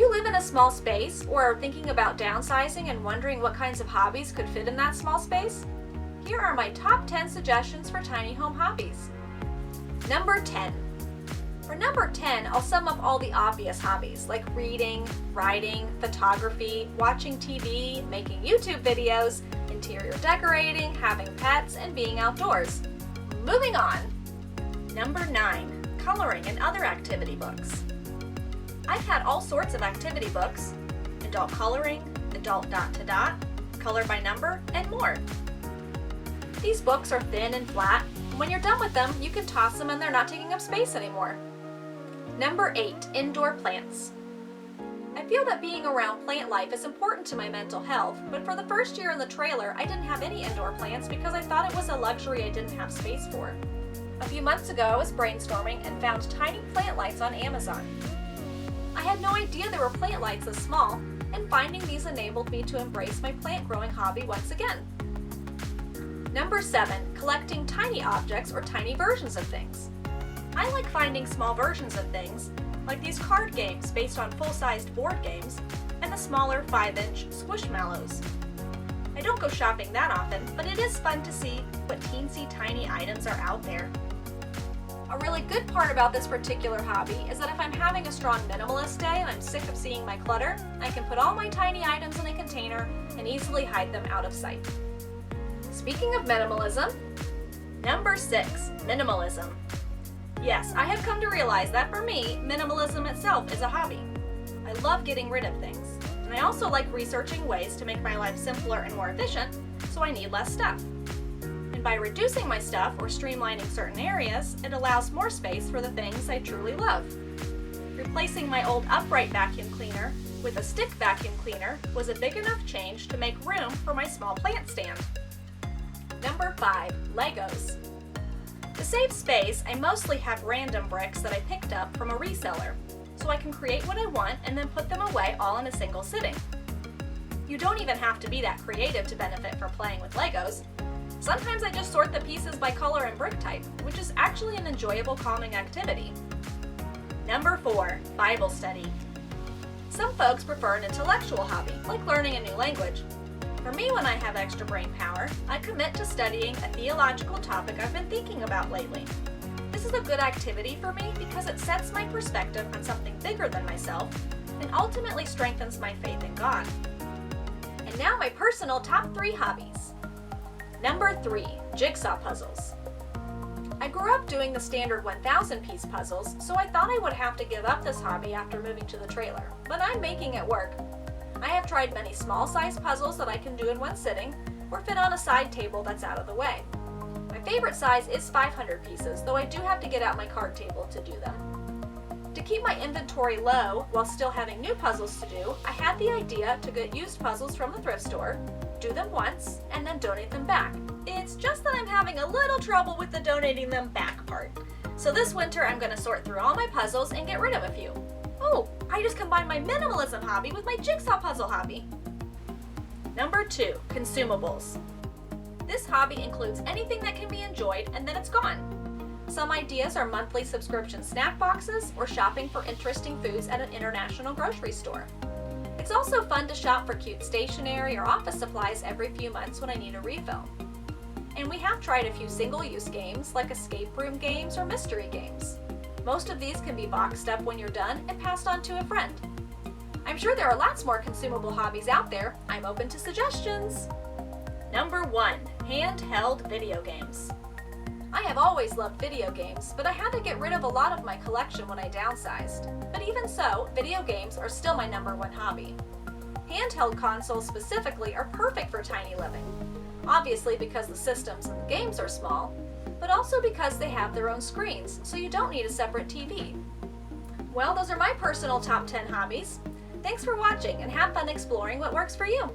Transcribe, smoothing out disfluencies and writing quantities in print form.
you live in a small space or are thinking about downsizing and wondering what kinds of hobbies could fit in that small space? Here are my top 10 suggestions for tiny home hobbies. Number 10. For number 10, I'll sum up all the obvious hobbies like reading, writing, photography, watching TV, making YouTube videos, interior decorating, having pets, and being outdoors. Moving on. Number 9. Coloring and other activity books. I've had all sorts of activity books: adult coloring, adult dot to dot, color by number, and more. These books are thin and flat. When you're done with them, you can toss them and they're not taking up space anymore. Number 8. Indoor plants. I feel that being around plant life is important to my mental health, but for the first year in the trailer, I didn't have any indoor plants because I thought it was a luxury I didn't have space for. A few months ago, I was brainstorming and found tiny plant lights on Amazon. I had no idea there were plant lights this small, and finding these enabled me to embrace my plant growing hobby once again. Number 7. Collecting tiny objects or tiny versions of things. I like finding small versions of things, like these card games based on full-sized board games, and the smaller 5-inch Squishmallows. I don't go shopping that often, but it is fun to see what teensy tiny items are out there. A really good part about this particular hobby is that if I'm having a strong minimalist day and I'm sick of seeing my clutter, I can put all my tiny items in a container and easily hide them out of sight. Speaking of minimalism, number 6, minimalism. Yes, I have come to realize that for me, minimalism itself is a hobby. I love getting rid of things, and I also like researching ways to make my life simpler and more efficient, so I need less stuff. And by reducing my stuff or streamlining certain areas, it allows more space for the things I truly love. Replacing my old upright vacuum cleaner with a stick vacuum cleaner was a big enough change to make room for my small plant stand. Number 5. Legos. To save space, I mostly have random bricks that I picked up from a reseller, so I can create what I want and then put them away all in a single sitting. You don't even have to be that creative to benefit from playing with Legos. Sometimes I just sort the pieces by color and brick type, which is actually an enjoyable calming activity. Number 4. Bible study. Some folks prefer an intellectual hobby, like learning a new language. For me, when I have extra brain power, I commit to studying a theological topic I've been thinking about lately. This is a good activity for me because it sets my perspective on something bigger than myself and ultimately strengthens my faith in God. And now my personal top 3 hobbies. Number 3. Jigsaw puzzles. I grew up doing the standard 1,000-piece puzzles, so I thought I would have to give up this hobby after moving to the trailer, but I'm making it work. I have tried many small-sized puzzles that I can do in one sitting or fit on a side table that's out of the way. My favorite size is 500 pieces, though I do have to get out my card table to do them. To keep my inventory low while still having new puzzles to do, I had the idea to get used puzzles from the thrift store, do them once, and then donate them back. It's just that I'm having a little trouble with the donating them back part. So this winter I'm going to sort through all my puzzles and get rid of a few. Oh, I just combined my minimalism hobby with my jigsaw puzzle hobby. Number 2. Consumables. This hobby includes anything that can be enjoyed and then it's gone. Some ideas are monthly subscription snack boxes or shopping for interesting foods at an international grocery store. It's also fun to shop for cute stationery or office supplies every few months when I need a refill. And we have tried a few single-use games like escape room games or mystery games. Most of these can be boxed up when you're done and passed on to a friend. I'm sure there are lots more consumable hobbies out there. I'm open to suggestions. Number 1. Handheld video games. I have always loved video games, but I had to get rid of a lot of my collection when I downsized. But even so, video games are still my number 1 hobby. Handheld consoles specifically are perfect for tiny living. Obviously because the systems and the games are small, but also because they have their own screens, so you don't need a separate TV. Well, those are my personal top 10 hobbies. Thanks for watching and have fun exploring what works for you.